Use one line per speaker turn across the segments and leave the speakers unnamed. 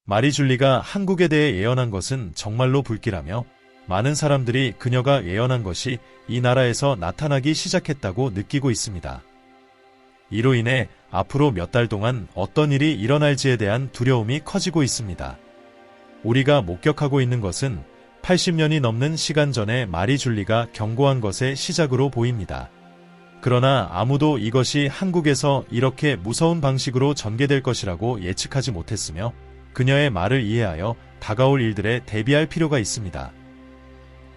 마리줄리가 한국에 대해 예언한 것은 정말로 불길하며 많은 사람들이 그녀가 예언한 것이 이 나라에서 나타나기 시작했다고 느끼고 있습니다. 이로 인해 앞으로 몇 달 동안 어떤 일이 일어날지에 대한 두려움이 커지고 있습니다. 우리가 목격하고 있는 것은 80년이 넘는 시간 전에 마리줄리가 경고한 것의 시작으로 보입니다. 그러나 아무도 이것이 한국에서 이렇게 무서운 방식으로 전개될 것이라고 예측하지 못했으며 그녀의 말을 이해하여 다가올 일들에 대비할 필요가 있습니다.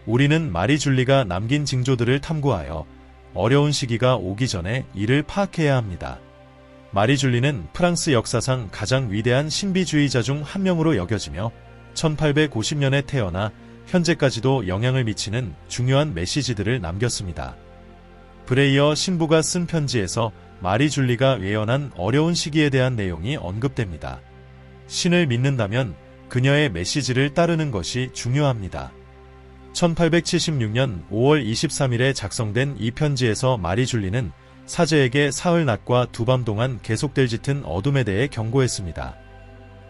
우리는 마리줄리가 남긴 징조들을 탐구하여 어려운 시기가 오기 전에 이를 파악해야 합니다. 마리줄리는 프랑스 역사상 가장 위대한 신비주의자 중 한 명으로 여겨지며 1850년에 태어나 현재까지도 영향을 미치는 중요한 메시지들을 남겼습니다. 브레이어 신부가 쓴 편지에서 마리줄리가 예언한 어려운 시기에 대한 내용이 언급됩니다. 신을 믿는다면 그녀의 메시지를 따르는 것이 중요합니다. 1876년 5월 23일에 작성된 이 편지에서 마리줄리는 사제에게 사흘 낮과 두밤 동안 계속될 짙은 어둠에 대해 경고했습니다.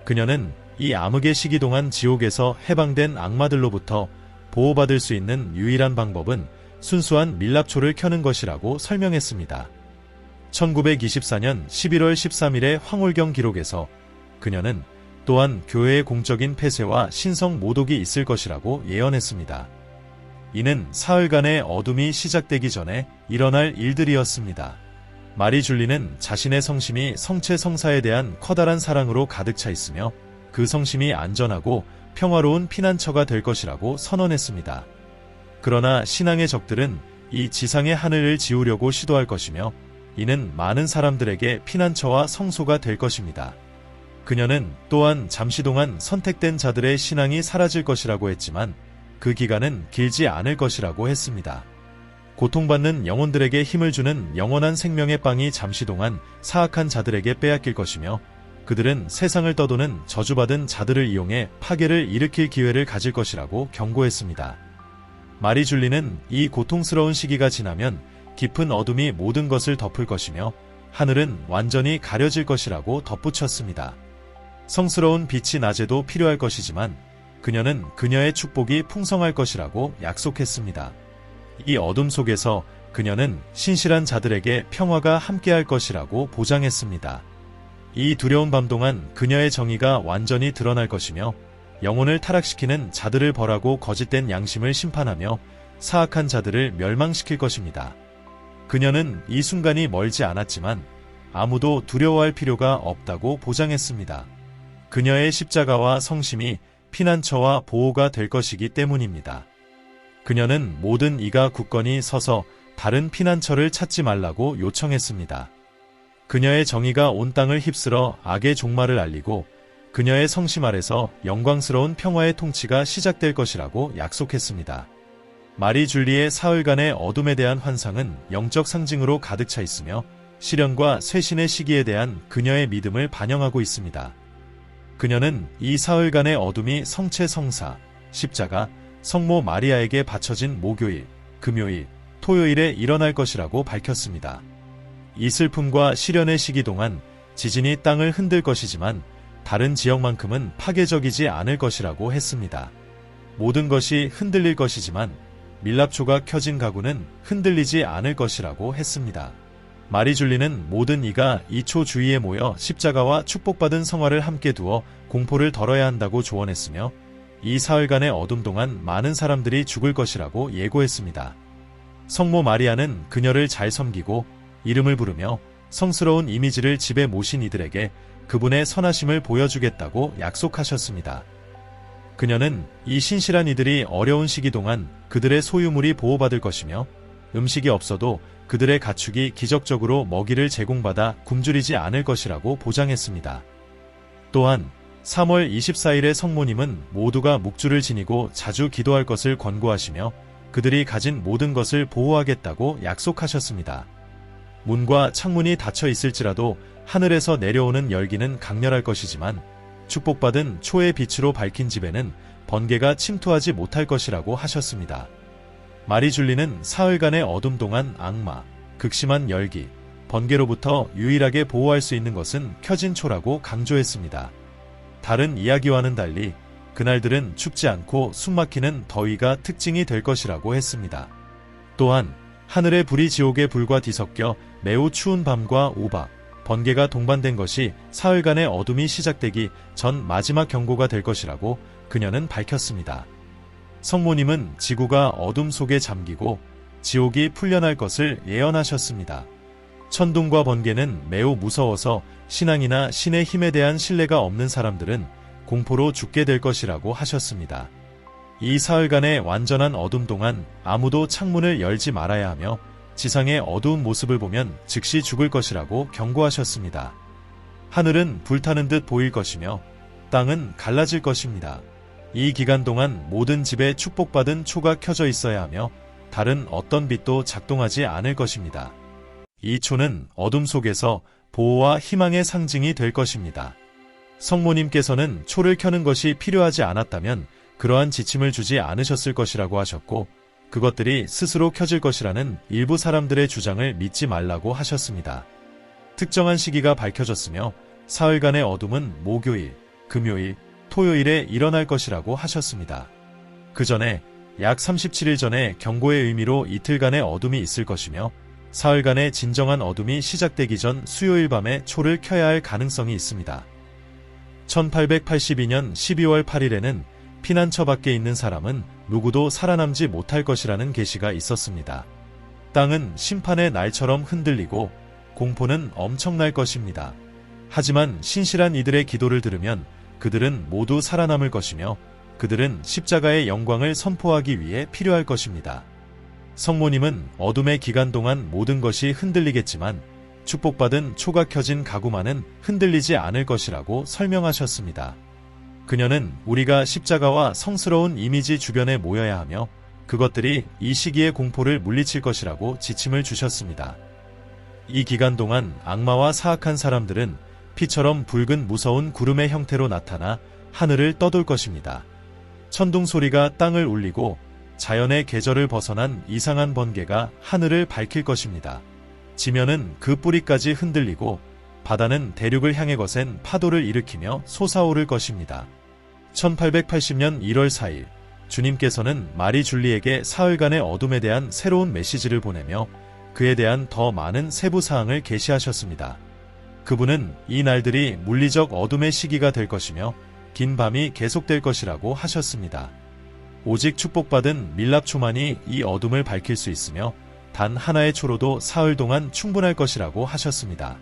그녀는 이 암흑의 시기 동안 지옥에서 해방된 악마들로부터 보호받을 수 있는 유일한 방법은 순수한 밀랍초를 켜는 것이라고 설명했습니다. 1924년 11월 13일의 황홀경 기록에서 그녀는 또한 교회의 공적인 폐쇄와 신성 모독이 있을 것이라고 예언했습니다. 이는 사흘간의 어둠이 시작되기 전에 일어날 일들이었습니다. 마리줄리는 자신의 성심이 성체성사에 대한 커다란 사랑으로 가득 차 있으며 그 성심이 안전하고 평화로운 피난처가 될 것이라고 선언했습니다. 그러나 신앙의 적들은 이 지상의 하늘을 지우려고 시도할 것이며 이는 많은 사람들에게 피난처와 성소가 될 것입니다. 그녀는 또한 잠시 동안 선택된 자들의 신앙이 사라질 것이라고 했지만 그 기간은 길지 않을 것이라고 했습니다. 고통받는 영혼들에게 힘을 주는 영원한 생명의 빵이 잠시 동안 사악한 자들에게 빼앗길 것이며 그들은 세상을 떠도는 저주받은 자들을 이용해 파괴를 일으킬 기회를 가질 것이라고 경고했습니다. 마리줄리는 이 고통스러운 시기가 지나면 깊은 어둠이 모든 것을 덮을 것이며 하늘은 완전히 가려질 것이라고 덧붙였습니다. 성스러운 빛이 낮에도 필요할 것이지만 그녀는 그녀의 축복이 풍성할 것이라고 약속했습니다. 이 어둠 속에서 그녀는 신실한 자들에게 평화가 함께할 것이라고 보장했습니다. 이 두려운 밤 동안 그녀의 정의가 완전히 드러날 것이며 영혼을 타락시키는 자들을 벌하고 거짓된 양심을 심판하며 사악한 자들을 멸망시킬 것입니다. 그녀는 이 순간이 멀지 않았지만 아무도 두려워할 필요가 없다고 보장했습니다. 그녀의 십자가와 성심이 피난처와 보호가 될 것이기 때문입니다. 그녀는 모든 이가 굳건히 서서 다른 피난처를 찾지 말라고 요청했습니다. 그녀의 정의가 온 땅을 휩쓸어 악의 종말을 알리고 그녀의 성심 아래서 영광스러운 평화의 통치가 시작될 것이라고 약속했습니다. 마리줄리의 사흘간의 어둠에 대한 환상은 영적 상징으로 가득 차 있으며 시련과 쇄신의 시기에 대한 그녀의 믿음을 반영하고 있습니다. 그녀는 이 사흘간의 어둠이 성체성사, 십자가, 성모 마리아에게 바쳐진 목요일, 금요일, 토요일에 일어날 것이라고 밝혔습니다. 이 슬픔과 시련의 시기 동안 지진이 땅을 흔들 것이지만 다른 지역만큼은 파괴적이지 않을 것이라고 했습니다. 모든 것이 흔들릴 것이지만 밀랍초가 켜진 가구는 흔들리지 않을 것이라고 했습니다. 마리줄리는 모든 이가 이 초 주위에 모여 십자가와 축복받은 성화를 함께 두어 공포를 덜어야 한다고 조언했으며 이 사흘간의 어둠 동안 많은 사람들이 죽을 것이라고 예고했습니다. 성모 마리아는 그녀를 잘 섬기고 이름을 부르며 성스러운 이미지를 집에 모신 이들에게 그분의 선하심을 보여주겠다고 약속하셨습니다. 그녀는 이 신실한 이들이 어려운 시기 동안 그들의 소유물이 보호받을 것이며 음식이 없어도 그들의 가축이 기적적으로 먹이를 제공받아 굶주리지 않을 것이라고 보장했습니다. 또한 3월 24일의 성모님은 모두가 묵주를 지니고 자주 기도할 것을 권고하시며 그들이 가진 모든 것을 보호하겠다고 약속하셨습니다. 문과 창문이 닫혀 있을지라도 하늘에서 내려오는 열기는 강렬할 것이지만 축복받은 초의 빛으로 밝힌 집에는 번개가 침투하지 못할 것이라고 하셨습니다. 마리줄리는 사흘간의 어둠 동안 악마, 극심한 열기, 번개로부터 유일하게 보호할 수 있는 것은 켜진 초라고 강조했습니다. 다른 이야기와는 달리 그날들은 춥지 않고 숨막히는 더위가 특징이 될 것이라고 했습니다. 또한 하늘의 불이 지옥의 불과 뒤섞여 매우 추운 밤과 우박, 번개가 동반된 것이 사흘간의 어둠이 시작되기 전 마지막 경고가 될 것이라고 그녀는 밝혔습니다. 성모님은 지구가 어둠 속에 잠기고 지옥이 풀려날 것을 예언하셨습니다. 천둥과 번개는 매우 무서워서 신앙이나 신의 힘에 대한 신뢰가 없는 사람들은 공포로 죽게 될 것이라고 하셨습니다. 이 사흘간의 완전한 어둠 동안 아무도 창문을 열지 말아야 하며 지상의 어두운 모습을 보면 즉시 죽을 것이라고 경고하셨습니다. 하늘은 불타는 듯 보일 것이며 땅은 갈라질 것입니다. 이 기간 동안 모든 집에 축복받은 초가 켜져 있어야 하며 다른 어떤 빛도 작동하지 않을 것입니다. 이 초는 어둠 속에서 보호와 희망의 상징이 될 것입니다. 성모님께서는 초를 켜는 것이 필요하지 않았다면 그러한 지침을 주지 않으셨을 것이라고 하셨고, 그것들이 스스로 켜질 것이라는 일부 사람들의 주장을 믿지 말라고 하셨습니다. 특정한 시기가 밝혀졌으며 사흘간의 어둠은 목요일, 금요일, 토요일에 일어날 것이라고 하셨습니다. 그 전에 약 37일 전에 경고의 의미로 이틀간의 어둠이 있을 것이며 사흘간의 진정한 어둠이 시작되기 전 수요일 밤에 초를 켜야 할 가능성이 있습니다. 1882년 12월 8일에는 피난처 밖에 있는 사람은 누구도 살아남지 못할 것이라는 계시가 있었습니다. 땅은 심판의 날처럼 흔들리고 공포는 엄청날 것입니다. 하지만 신실한 이들의 기도를 들으면 그들은 모두 살아남을 것이며 그들은 십자가의 영광을 선포하기 위해 필요할 것입니다. 성모님은 어둠의 기간 동안 모든 것이 흔들리겠지만 축복받은 초가 켜진 가구만은 흔들리지 않을 것이라고 설명하셨습니다. 그녀는 우리가 십자가와 성스러운 이미지 주변에 모여야 하며 그것들이 이 시기의 공포를 물리칠 것이라고 지침을 주셨습니다. 이 기간 동안 악마와 사악한 사람들은 피처럼 붉은 무서운 구름의 형태로 나타나 하늘을 떠돌 것입니다. 천둥 소리가 땅을 울리고 자연의 계절을 벗어난 이상한 번개가 하늘을 밝힐 것입니다. 지면은 그 뿌리까지 흔들리고 바다는 대륙을 향해 거센 파도를 일으키며 솟아오를 것입니다. 1880년 1월 4일 주님께서는 마리 줄리에게 사흘간의 어둠에 대한 새로운 메시지를 보내며 그에 대한 더 많은 세부 사항을 계시하셨습니다. 그분은 이 날들이 물리적 어둠의 시기가 될 것이며 긴 밤이 계속될 것이라고 하셨습니다. 오직 축복받은 밀랍초만이 이 어둠을 밝힐 수 있으며 단 하나의 초로도 사흘 동안 충분할 것이라고 하셨습니다.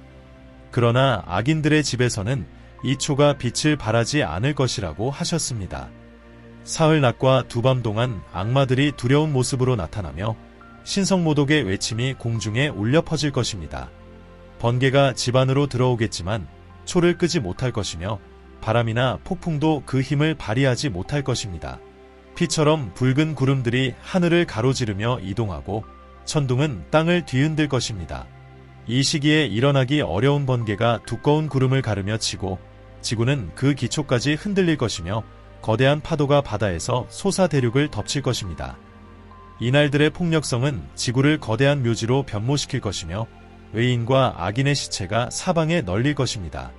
그러나 악인들의 집에서는 이 초가 빛을 발하지 않을 것이라고 하셨습니다. 사흘 낮과 두 밤 동안 악마들이 두려운 모습으로 나타나며 신성모독의 외침이 공중에 울려 퍼질 것입니다. 번개가 집 안으로 들어오겠지만 초를 끄지 못할 것이며 바람이나 폭풍도 그 힘을 발휘하지 못할 것입니다. 피처럼 붉은 구름들이 하늘을 가로지르며 이동하고 천둥은 땅을 뒤흔들 것입니다. 이 시기에 일어나기 어려운 번개가 두꺼운 구름을 가르며 치고 지구는 그 기초까지 흔들릴 것이며 거대한 파도가 바다에서 솟아 대륙을 덮칠 것입니다. 이날들의 폭력성은 지구를 거대한 묘지로 변모시킬 것이며 의인과 악인의 시체가 사방에 널릴 것입니다.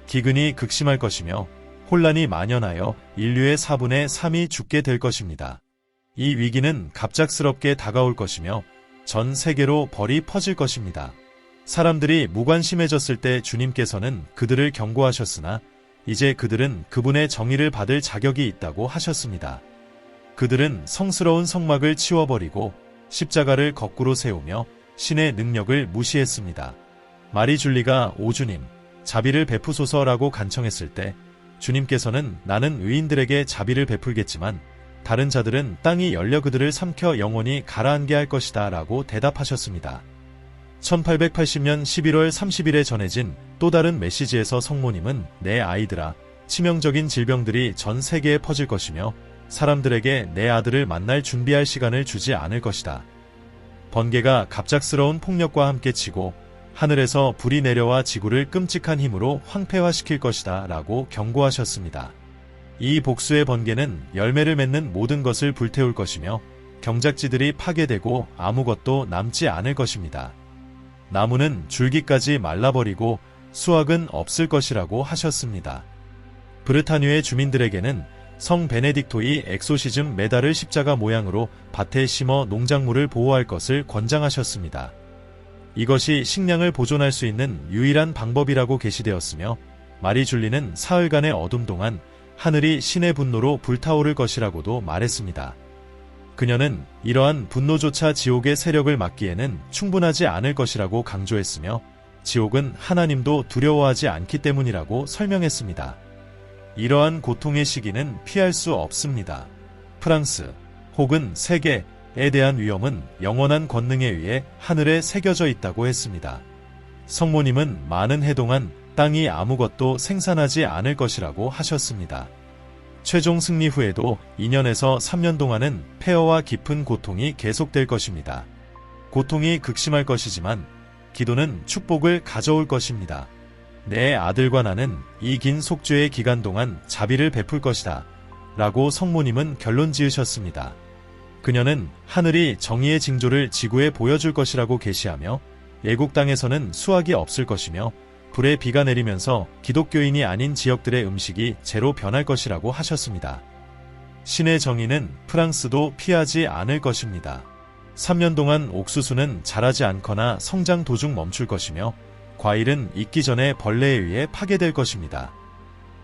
기근이 극심할 것이며 혼란이 만연하여 인류의 4분의 3이 죽게 될 것입니다. 이 위기는 갑작스럽게 다가올 것이며 전 세계로 벌이 퍼질 것입니다. 사람들이 무관심해졌을 때 주님께서는 그들을 경고하셨으나 이제 그들은 그분의 정의를 받을 자격이 있다고 하셨습니다. 그들은 성스러운 성막을 치워버리고 십자가를 거꾸로 세우며 신의 능력을 무시했습니다. 마리 줄리가 오주님, 자비를 베푸소서라고 간청했을 때 주님께서는 나는 의인들에게 자비를 베풀겠지만 다른 자들은 땅이 열려 그들을 삼켜 영원히 가라앉게 할 것이다 라고 대답하셨습니다. 1880년 11월 30일에 전해진 또 다른 메시지에서 성모님은 내 아이들아, 치명적인 질병들이 전 세계에 퍼질 것이며 사람들에게 내 아들을 만날 준비할 시간을 주지 않을 것이다. 번개가 갑작스러운 폭력과 함께 치고 하늘에서 불이 내려와 지구를 끔찍한 힘으로 황폐화시킬 것이다 라고 경고하셨습니다. 이 복수의 번개는 열매를 맺는 모든 것을 불태울 것이며 경작지들이 파괴되고 아무것도 남지 않을 것입니다. 나무는 줄기까지 말라버리고 수확은 없을 것이라고 하셨습니다. 브르타뉴의 주민들에게는 성 베네딕토이 엑소시즘 메달을 십자가 모양으로 밭에 심어 농작물을 보호할 것을 권장하셨습니다. 이것이 식량을 보존할 수 있는 유일한 방법이라고 계시되었으며 마리 줄리는 사흘간의 어둠 동안 하늘이 신의 분노로 불타오를 것이라고도 말했습니다. 그녀는 이러한 분노조차 지옥의 세력을 막기에는 충분하지 않을 것이라고 강조했으며 지옥은 하나님도 두려워하지 않기 때문이라고 설명했습니다. 이러한 고통의 시기는 피할 수 없습니다. 프랑스 혹은 세계에 대한 위험은 영원한 권능에 의해 하늘에 새겨져 있다고 했습니다. 성모님은 많은 해 동안 땅이 아무것도 생산하지 않을 것이라고 하셨습니다. 최종 승리 후에도 2년에서 3년 동안은 폐허와 깊은 고통이 계속될 것입니다. 고통이 극심할 것이지만 기도는 축복을 가져올 것입니다. 내 아들과 나는 이 긴 속죄의 기간 동안 자비를 베풀 것이다 라고 성모님은 결론 지으셨습니다. 그녀는 하늘이 정의의 징조를 지구에 보여줄 것이라고 계시하며 애국 땅에서는 수확이 없을 것이며 불의 비가 내리면서 기독교인이 아닌 지역들의 음식이 재로 변할 것이라고 하셨습니다. 신의 정의는 프랑스도 피하지 않을 것입니다. 3년 동안 옥수수는 자라지 않거나 성장 도중 멈출 것이며 과일은 익기 전에 벌레에 의해 파괴될 것입니다.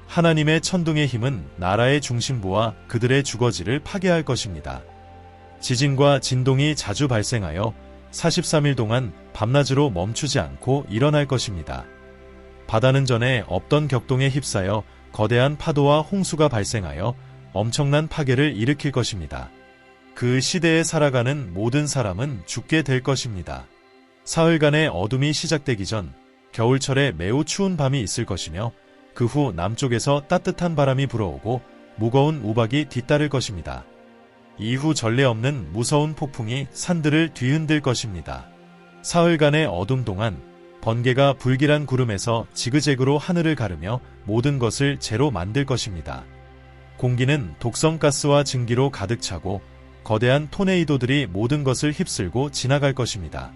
하나님의 천둥의 힘은 나라의 중심부와 그들의 주거지를 파괴할 것입니다. 지진과 진동이 자주 발생하여 43일 동안 밤낮으로 멈추지 않고 일어날 것입니다. 바다는 전에 없던 격동에 휩싸여 거대한 파도와 홍수가 발생하여 엄청난 파괴를 일으킬 것입니다. 그 시대에 살아가는 모든 사람은 죽게 될 것입니다. 사흘간의 어둠이 시작되기 전 겨울철에 매우 추운 밤이 있을 것이며 그 후 남쪽에서 따뜻한 바람이 불어오고 무거운 우박이 뒤따를 것입니다. 이후 전례 없는 무서운 폭풍이 산들을 뒤흔들 것입니다. 사흘간의 어둠 동안 번개가 불길한 구름에서 지그재그로 하늘을 가르며 모든 것을 재로 만들 것입니다. 공기는 독성가스와 증기로 가득 차고 거대한 토네이도들이 모든 것을 휩쓸고 지나갈 것입니다.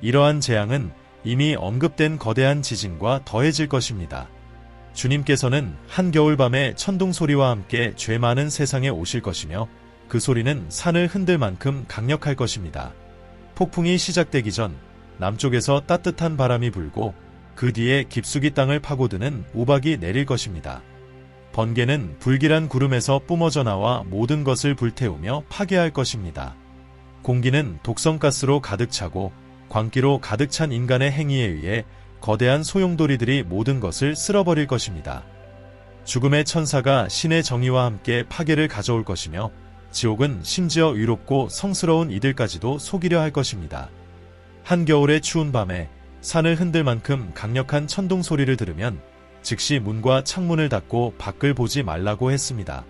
이러한 재앙은 이미 언급된 거대한 지진과 더해질 것입니다. 주님께서는 한겨울밤의 천둥 소리와 함께 죄 많은 세상에 오실 것이며 그 소리는 산을 흔들 만큼 강력할 것입니다. 폭풍이 시작되기 전 남쪽에서 따뜻한 바람이 불고 그 뒤에 깊숙이 땅을 파고드는 우박이 내릴 것입니다. 번개는 불길한 구름에서 뿜어져 나와 모든 것을 불태우며 파괴할 것입니다. 공기는 독성가스로 가득 차고 광기로 가득 찬 인간의 행위에 의해 거대한 소용돌이들이 모든 것을 쓸어버릴 것입니다. 죽음의 천사가 신의 정의와 함께 파괴를 가져올 것이며 지옥은 심지어 위롭고 성스러운 이들까지도 속이려 할 것입니다. 한겨울의 추운 밤에 산을 흔들 만큼 강력한 천둥 소리를 들으면 즉시 문과 창문을 닫고 밖을 보지 말라고 했습니다.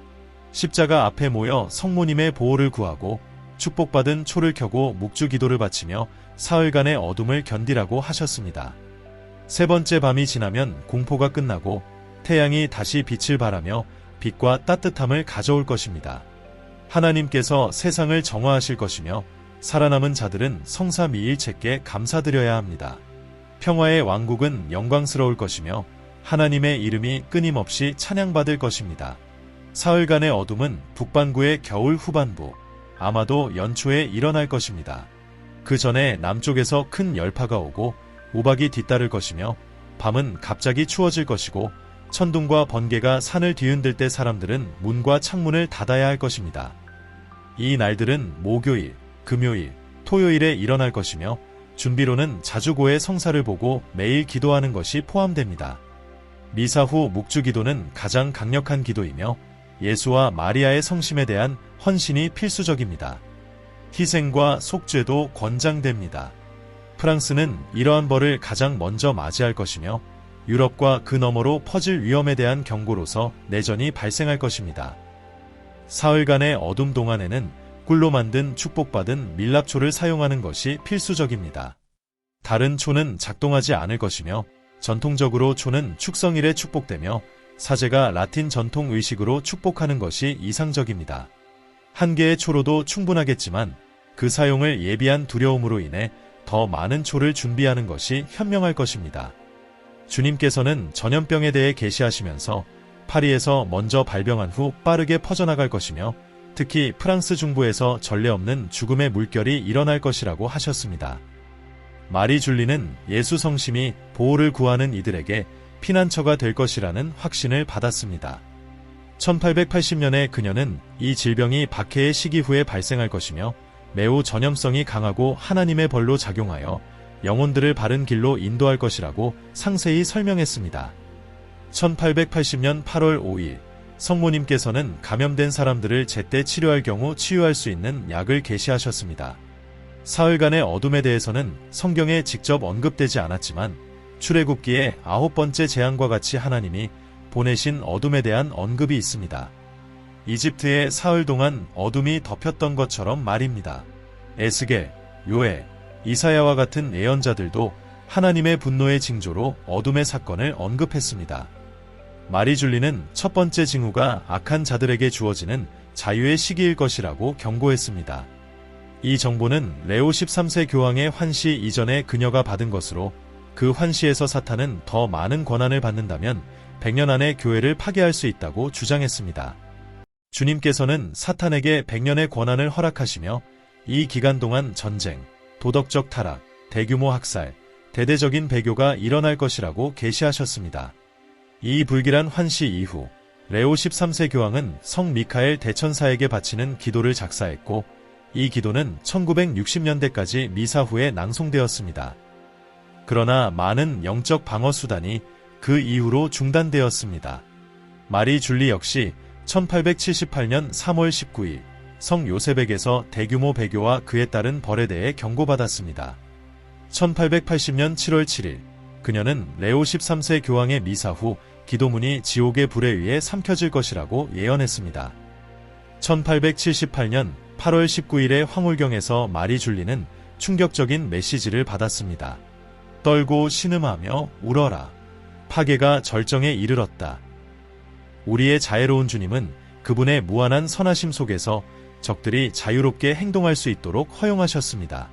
십자가 앞에 모여 성모님의 보호를 구하고 축복받은 초를 켜고 묵주 기도를 바치며 사흘간의 어둠을 견디라고 하셨습니다. 세 번째 밤이 지나면 공포가 끝나고 태양이 다시 빛을 발하며 빛과 따뜻함을 가져올 것입니다. 하나님께서 세상을 정화하실 것이며 살아남은 자들은 성삼위일체께 감사드려야 합니다. 평화의 왕국은 영광스러울 것이며 하나님의 이름이 끊임없이 찬양받을 것입니다. 사흘간의 어둠은 북반구의 겨울 후반부, 아마도 연초에 일어날 것입니다. 그 전에 남쪽에서 큰 열파가 오고 우박이 뒤따를 것이며 밤은 갑자기 추워질 것이고 천둥과 번개가 산을 뒤흔들 때 사람들은 문과 창문을 닫아야 할 것입니다. 이 날들은 목요일, 금요일, 토요일에 일어날 것이며 준비로는 자주고의 성사를 보고 매일 기도하는 것이 포함됩니다. 미사 후 묵주 기도는 가장 강력한 기도이며 예수와 마리아의 성심에 대한 헌신이 필수적입니다. 희생과 속죄도 권장됩니다. 프랑스는 이러한 벌을 가장 먼저 맞이할 것이며 유럽과 그 너머로 퍼질 위험에 대한 경고로서 내전이 발생할 것입니다. 사흘간의 어둠 동안에는 꿀로 만든 축복받은 밀랍초를 사용하는 것이 필수적입니다. 다른 초는 작동하지 않을 것이며 전통적으로 초는 축성일에 축복되며 사제가 라틴 전통 의식으로 축복하는 것이 이상적입니다. 한 개의 초로도 충분하겠지만 그 사용을 예비한 두려움으로 인해 더 많은 초를 준비하는 것이 현명할 것입니다. 주님께서는 전염병에 대해 계시하시면서 파리에서 먼저 발병한 후 빠르게 퍼져나갈 것이며 특히 프랑스 중부에서 전례 없는 죽음의 물결이 일어날 것이라고 하셨습니다. 마리 줄리는 예수 성심이 보호를 구하는 이들에게 피난처가 될 것이라는 확신을 받았습니다. 1880년에 그녀는 이 질병이 박해의 시기 후에 발생할 것이며 매우 전염성이 강하고 하나님의 벌로 작용하여 영혼들을 바른 길로 인도할 것이라고 상세히 설명했습니다. 1880년 8월 5일 성모님께서는 감염된 사람들을 제때 치료할 경우 치유할 수 있는 약을 계시하셨습니다. 사흘간의 어둠에 대해서는 성경에 직접 언급되지 않았지만 출애굽기의 9번째 재앙과 같이 하나님이 보내신 어둠에 대한 언급이 있습니다. 이집트의 사흘 동안 어둠이 덮였던 것처럼 말입니다. 에스겔, 요엘, 이사야와 같은 예언자들도 하나님의 분노의 징조로 어둠의 사건을 언급했습니다. 마리 줄리는 첫 번째 징후가 악한 자들에게 주어지는 자유의 시기일 것이라고 경고했습니다. 이 정보는 레오 13세 교황의 환시 이전에 그녀가 받은 것으로 그 환시에서 사탄은 더 많은 권한을 받는다면 100년 안에 교회를 파괴할 수 있다고 주장했습니다. 주님께서는 사탄에게 100년의 권한을 허락하시며 이 기간 동안 전쟁, 도덕적 타락, 대규모 학살, 대대적인 배교가 일어날 것이라고 계시하셨습니다. 이 불길한 환시 이후 레오 13세 교황은 성 미카엘 대천사에게 바치는 기도를 작사했고 이 기도는 1960년대까지 미사 후에 낭송되었습니다. 그러나 많은 영적 방어 수단이 그 이후로 중단되었습니다. 마리 줄리 역시 1878년 3월 19일 성 요셉에게서 대규모 배교와 그에 따른 벌에 대해 경고받았습니다. 1880년 7월 7일 그녀는 레오 13세 교황의 미사 후 기도문이 지옥의 불에 의해 삼켜질 것이라고 예언했습니다. 1878년 8월 19일의 황홀경에서 마리 줄리는 충격적인 메시지를 받았습니다. 떨고 신음하며 울어라. 파괴가 절정에 이르렀다. 우리의 자애로운 주님은 그분의 무한한 선하심 속에서 적들이 자유롭게 행동할 수 있도록 허용하셨습니다.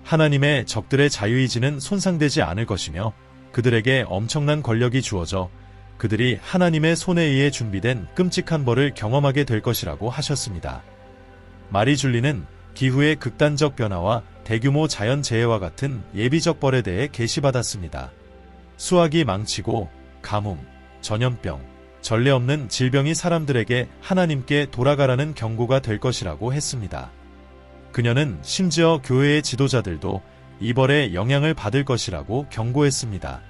하나님의 적들의 자유의지는 손상되지 않을 것이며 그들에게 엄청난 권력이 주어져 그들이 하나님의 손에 의해 준비된 끔찍한 벌을 경험하게 될 것이라고 하셨습니다. 마리 줄리는 기후의 극단적 변화와 대규모 자연재해와 같은 예비적 벌에 대해 계시받았습니다. 수학이 망치고 가뭄, 전염병, 전례 없는 질병이 사람들에게 하나님께 돌아가라는 경고가 될 것이라고 했습니다. 그녀는 심지어 교회의 지도자들도 이 벌의 영향을 받을 것이라고 경고했습니다.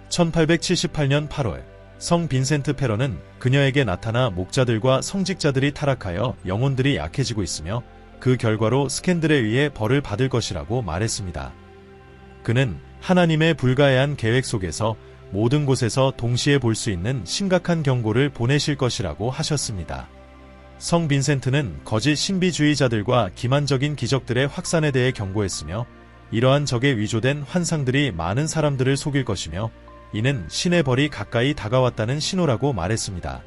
1878년 8월 성 빈센트 페러는 그녀에게 나타나 목자들과 성직자들이 타락하여 영혼들이 약해지고 있으며 그 결과로 스캔들에 의해 벌을 받을 것이라고 말했습니다. 그는 하나님의 불가해한 계획 속에서 모든 곳에서 동시에 볼 수 있는 심각한 경고를 보내실 것이라고 하셨습니다. 성 빈센트는 거짓 신비주의자들과 기만적인 기적들의 확산에 대해 경고했으며 이러한 적에 위조된 환상들이 많은 사람들을 속일 것이며 이는 신의 벌이 가까이 다가왔다는 신호라고 말했습니다.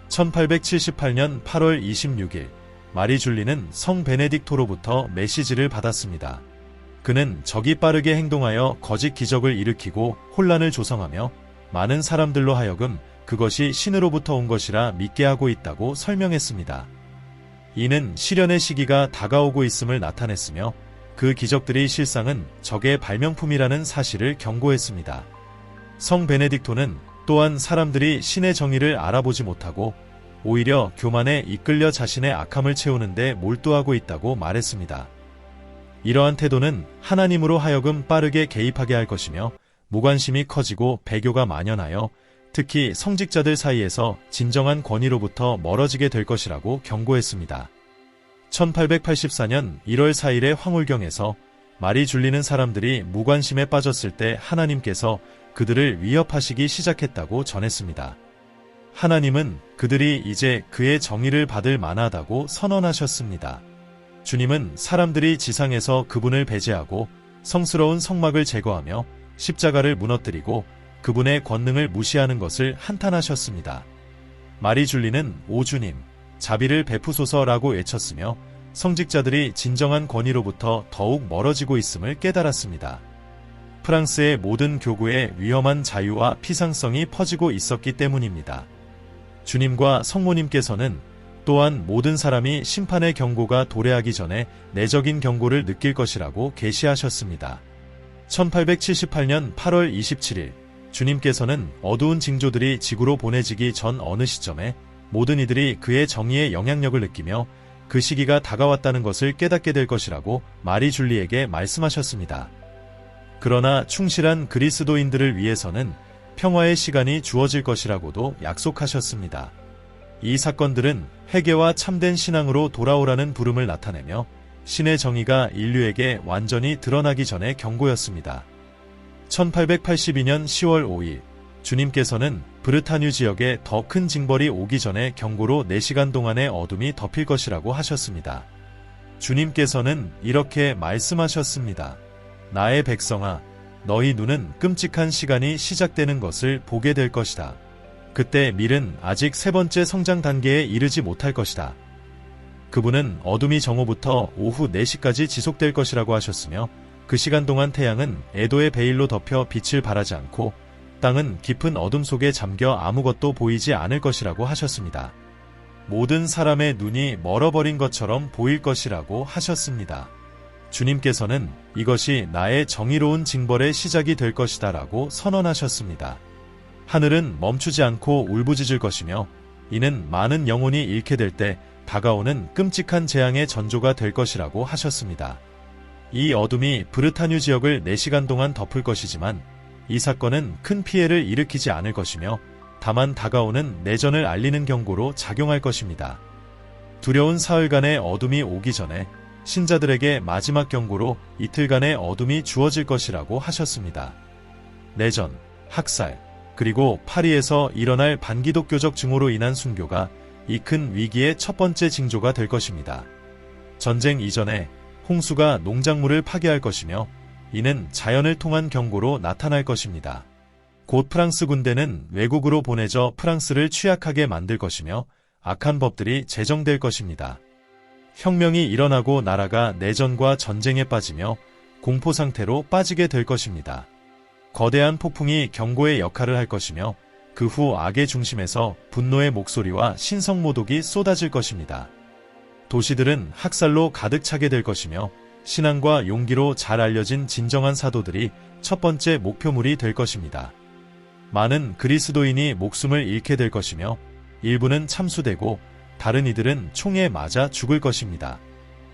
1878년 8월 26일 마리 줄리는 성 베네딕토로부터 메시지를 받았습니다. 그는 적이 빠르게 행동하여 거짓 기적을 일으키고 혼란을 조성하며 많은 사람들로 하여금 그것이 신으로부터 온 것이라 믿게 하고 있다고 설명했습니다. 이는 시련의 시기가 다가오고 있음을 나타냈으며 그 기적들이 실상은 적의 발명품이라는 사실을 경고했습니다. 성 베네딕토는 또한 사람들이 신의 정의를 알아보지 못하고 오히려 교만에 이끌려 자신의 악함을 채우는 데 몰두하고 있다고 말했습니다. 이러한 태도는 하나님으로 하여금 빠르게 개입하게 할 것이며 무관심이 커지고 배교가 만연하여 특히 성직자들 사이에서 진정한 권위로부터 멀어지게 될 것이라고 경고했습니다. 1884년 1월 4일의 황홀경에서 마리 줄리는 사람들이 무관심에 빠졌을 때 하나님께서 그들을 위협하시기 시작했다고 전했습니다. 하나님은 그들이 이제 그의 정의를 받을 만하다고 선언하셨습니다. 주님은 사람들이 지상에서 그분을 배제하고 성스러운 성막을 제거하며 십자가를 무너뜨리고 그분의 권능을 무시하는 것을 한탄하셨습니다. 마리 줄리는 오 주님, 자비를 베푸소서라고 외쳤으며 성직자들이 진정한 권위로부터 더욱 멀어지고 있음을 깨달았습니다. 프랑스의 모든 교구에 위험한 자유와 피상성이 퍼지고 있었기 때문입니다. 주님과 성모님께서는 또한 모든 사람이 심판의 경고가 도래하기 전에 내적인 경고를 느낄 것이라고 계시하셨습니다. 1878년 8월 27일 주님께서는 어두운 징조들이 지구로 보내지기 전 어느 시점에 모든 이들이 그의 정의의 영향력을 느끼며 그 시기가 다가왔다는 것을 깨닫게 될 것이라고 마리 줄리에게 말씀하셨습니다. 그러나 충실한 그리스도인들을 위해서는 평화의 시간이 주어질 것이라고도 약속하셨습니다. 이 사건들은 회개와 참된 신앙으로 돌아오라는 부름을 나타내며 신의 정의가 인류에게 완전히 드러나기 전의 경고였습니다. 1882년 10월 5일 주님께서는 브르타뉴 지역에 더 큰 징벌이 오기 전에 경고로 4시간 동안의 어둠이 덮일 것이라고 하셨습니다. 주님께서는 이렇게 말씀하셨습니다. 나의 백성아, 너희 눈은 끔찍한 시간이 시작되는 것을 보게 될 것이다. 그때 밀은 아직 3번째 성장 단계에 이르지 못할 것이다. 그분은 어둠이 정오부터 오후 4시까지 지속될 것이라고 하셨으며 그 시간 동안 태양은 애도의 베일로 덮여 빛을 발하지 않고 땅은 깊은 어둠 속에 잠겨 아무것도 보이지 않을 것이라고 하셨습니다. 모든 사람의 눈이 멀어버린 것처럼 보일 것이라고 하셨습니다. 주님께서는 이것이 나의 정의로운 징벌의 시작이 될 것이다 라고 선언하셨습니다. 하늘은 멈추지 않고 울부짖을 것이며 이는 많은 영혼이 잃게 될 때 다가오는 끔찍한 재앙의 전조가 될 것이라고 하셨습니다. 이 어둠이 브르타뉴 지역을 4시간 동안 덮을 것이지만 이 사건은 큰 피해를 일으키지 않을 것이며 다만 다가오는 내전을 알리는 경고로 작용할 것입니다. 두려운 사흘간의 어둠이 오기 전에 신자들에게 마지막 경고로 이틀간의 어둠이 주어질 것이라고 하셨습니다. 내전, 학살, 그리고 파리에서 일어날 반기독교적 증오로 인한 순교가 이 큰 위기의 첫 번째 징조가 될 것입니다. 전쟁 이전에 홍수가 농작물을 파괴할 것이며 이는 자연을 통한 경고로 나타날 것입니다. 곧 프랑스 군대는 외국으로 보내져 프랑스를 취약하게 만들 것이며 악한 법들이 제정될 것입니다. 혁명이 일어나고 나라가 내전과 전쟁에 빠지며 공포 상태로 빠지게 될 것입니다. 거대한 폭풍이 경고의 역할을 할 것이며 그 후 악의 중심에서 분노의 목소리와 신성모독이 쏟아질 것입니다. 도시들은 학살로 가득 차게 될 것이며 신앙과 용기로 잘 알려진 진정한 사도들이 첫 번째 목표물이 될 것입니다. 많은 그리스도인이 목숨을 잃게 될 것이며 일부는 참수되고 다른 이들은 총에 맞아 죽을 것입니다.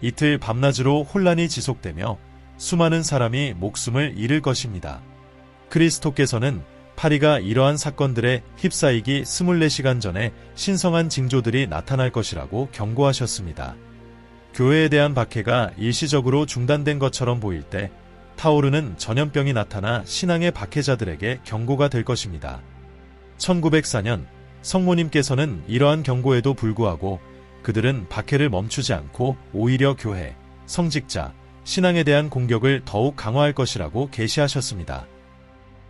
이틀 밤낮으로 혼란이 지속되며 수많은 사람이 목숨을 잃을 것입니다. 그리스도께서는 파리가 이러한 사건들에 휩싸이기 24시간 전에 신성한 징조들이 나타날 것이라고 경고하셨습니다. 교회에 대한 박해가 일시적으로 중단된 것처럼 보일 때 타오르는 전염병이 나타나 신앙의 박해자들에게 경고가 될 것입니다. 1904년 성모님께서는 이러한 경고에도 불구하고 그들은 박해를 멈추지 않고 오히려 교회, 성직자, 신앙에 대한 공격을 더욱 강화할 것이라고 계시하셨습니다.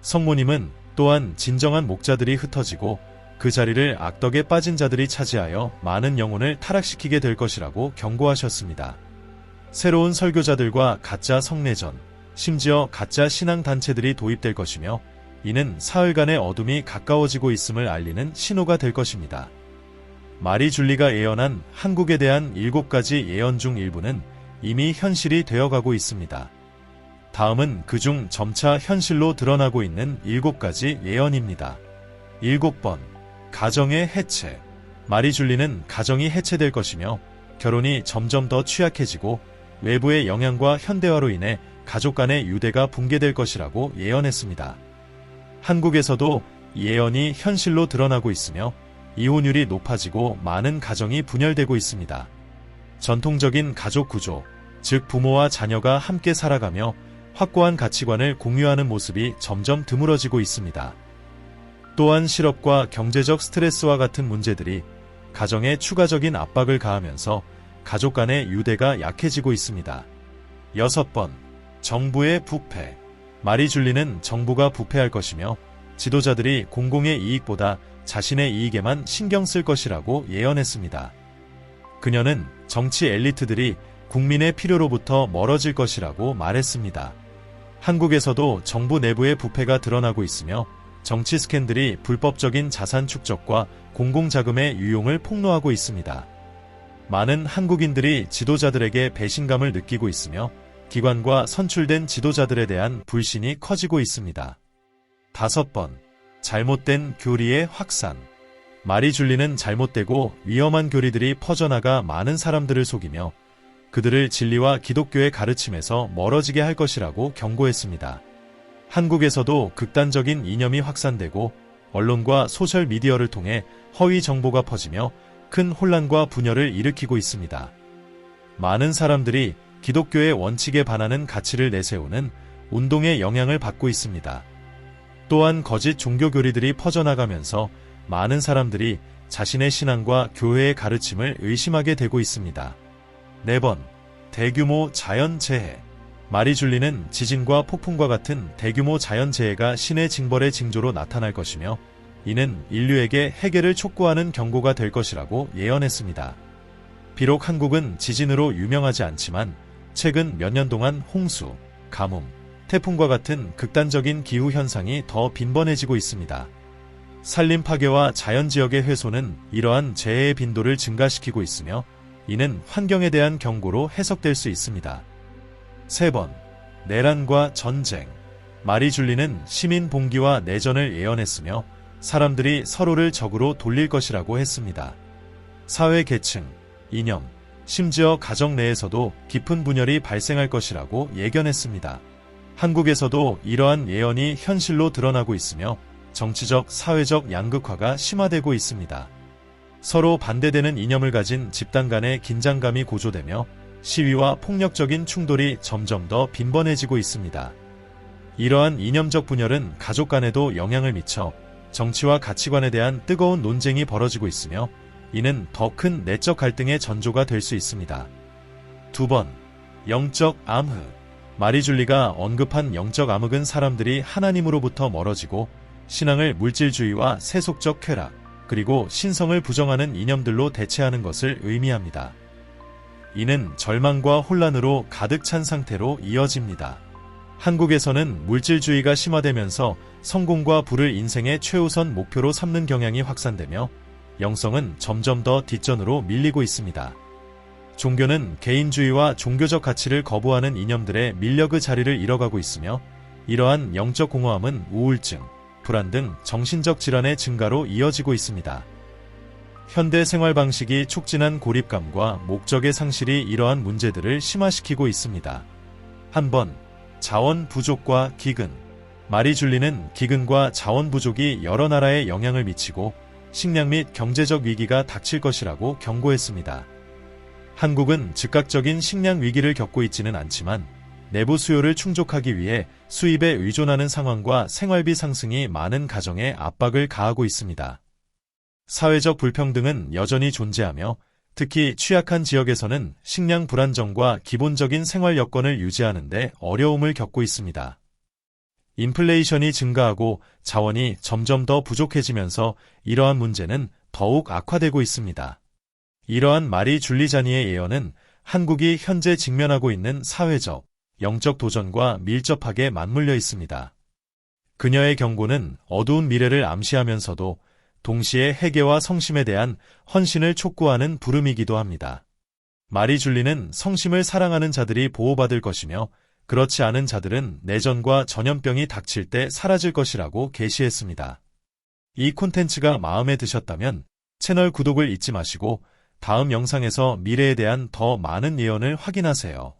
성모님은 또한 진정한 목자들이 흩어지고 그 자리를 악덕에 빠진 자들이 차지하여 많은 영혼을 타락시키게 될 것이라고 경고하셨습니다. 새로운 설교자들과 가짜 성내전, 심지어 가짜 신앙단체들이 도입될 것이며 이는 사흘간의 어둠이 가까워지고 있음을 알리는 신호가 될 것입니다. 마리 줄리가 예언한 한국에 대한 7가지 예언 중 일부는 이미 현실이 되어가고 있습니다. 다음은 그중 점차 현실로 드러나고 있는 7가지 예언입니다. 7번, 가정의 해체. 마리 줄리는 가정이 해체될 것이며 결혼이 점점 더 취약해지고 외부의 영향과 현대화로 인해 가족 간의 유대가 붕괴될 것이라고 예언했습니다. 한국에서도 예언이 현실로 드러나고 있으며 이혼율이 높아지고 많은 가정이 분열되고 있습니다. 전통적인 가족 구조, 즉 부모와 자녀가 함께 살아가며 확고한 가치관을 공유하는 모습이 점점 드물어지고 있습니다. 또한 실업과 경제적 스트레스와 같은 문제들이 가정에 추가적인 압박을 가하면서 가족 간의 유대가 약해지고 있습니다. 6번, 정부의 부패. 마리 줄리는 정부가 부패할 것이며 지도자들이 공공의 이익보다 자신의 이익에만 신경 쓸 것이라고 예언했습니다. 그녀는 정치 엘리트들이 국민의 필요로부터 멀어질 것이라고 말했습니다. 한국에서도 정부 내부의 부패가 드러나고 있으며 정치 스캔들이 불법적인 자산 축적과 공공자금의 유용을 폭로하고 있습니다. 많은 한국인들이 지도자들에게 배신감을 느끼고 있으며 기관과 선출된 지도자들에 대한 불신이 커지고 있습니다. 5번, 잘못된 교리의 확산. 마리 줄리는 잘못되고 위험한 교리들이 퍼져나가 많은 사람들을 속이며 그들을 진리와 기독교의 가르침에서 멀어지게 할 것이라고 경고했습니다. 한국에서도 극단적인 이념이 확산되고 언론과 소셜미디어를 통해 허위 정보가 퍼지며 큰 혼란과 분열을 일으키고 있습니다. 많은 사람들이 기독교의 원칙에 반하는 가치를 내세우는 운동의 영향을 받고 있습니다. 또한 거짓 종교 교리들이 퍼져나가면서 많은 사람들이 자신의 신앙과 교회의 가르침을 의심하게 되고 있습니다. 4번, 대규모 자연재해. 마리 줄리는 지진과 폭풍과 같은 대규모 자연재해가 신의 징벌의 징조로 나타날 것이며 이는 인류에게 해결을 촉구하는 경고가 될 것이라고 예언했습니다. 비록 한국은 지진으로 유명하지 않지만 최근 몇 년 동안 홍수, 가뭄, 태풍과 같은 극단적인 기후 현상이 더 빈번해지고 있습니다. 산림 파괴와 자연지역의 훼손은 이러한 재해의 빈도를 증가시키고 있으며 이는 환경에 대한 경고로 해석될 수 있습니다. 3번, 내란과 전쟁. 마리 줄리는 시민 봉기와 내전을 예언했으며 사람들이 서로를 적으로 돌릴 것이라고 했습니다. 사회 계층, 이념, 심지어 가정 내에서도 깊은 분열이 발생할 것이라고 예견했습니다. 한국에서도 이러한 예언이 현실로 드러나고 있으며 정치적, 사회적 양극화가 심화되고 있습니다. 서로 반대되는 이념을 가진 집단 간의 긴장감이 고조되며 시위와 폭력적인 충돌이 점점 더 빈번해지고 있습니다. 이러한 이념적 분열은 가족 간에도 영향을 미쳐 정치와 가치관에 대한 뜨거운 논쟁이 벌어지고 있으며 이는 더 큰 내적 갈등의 전조가 될 수 있습니다. 2번, 영적 암흑. 마리 줄리가 언급한 영적 암흑은 사람들이 하나님으로부터 멀어지고 신앙을 물질주의와 세속적 쾌락, 그리고 신성을 부정하는 이념들로 대체하는 것을 의미합니다. 이는 절망과 혼란으로 가득 찬 상태로 이어집니다. 한국에서는 물질주의가 심화되면서 성공과 부를 인생의 최우선 목표로 삼는 경향이 확산되며 영성은 점점 더 뒷전으로 밀리고 있습니다. 종교는 개인주의와 종교적 가치를 거부하는 이념들의 밀려그 자리를 잃어가고 있으며 이러한 영적 공허함은 우울증, 불안 등 정신적 질환의 증가로 이어지고 있습니다. 현대 생활 방식이 촉진한 고립감과 목적의 상실이 이러한 문제들을 심화시키고 있습니다. 한번, 자원 부족과 기근. 마리 줄리는 기근과 자원 부족이 여러 나라에 영향을 미치고 식량 및 경제적 위기가 닥칠 것이라고 경고했습니다. 한국은 즉각적인 식량 위기를 겪고 있지는 않지만 내부 수요를 충족하기 위해 수입에 의존하는 상황과 생활비 상승이 많은 가정에 압박을 가하고 있습니다. 사회적 불평등은 여전히 존재하며 특히 취약한 지역에서는 식량 불안정과 기본적인 생활 여건을 유지하는 데 어려움을 겪고 있습니다. 인플레이션이 증가하고 자원이 점점 더 부족해지면서 이러한 문제는 더욱 악화되고 있습니다. 이러한 마리 줄리자니의 예언은 한국이 현재 직면하고 있는 사회적, 영적 도전과 밀접하게 맞물려 있습니다. 그녀의 경고는 어두운 미래를 암시하면서도 동시에 회개와 성심에 대한 헌신을 촉구하는 부름이기도 합니다. 마리 줄리는 성심을 사랑하는 자들이 보호받을 것이며 그렇지 않은 자들은 내전과 전염병이 닥칠 때 사라질 것이라고 계시했습니다. 이 콘텐츠가 마음에 드셨다면 채널 구독을 잊지 마시고 다음 영상에서 미래에 대한 더 많은 예언을 확인하세요.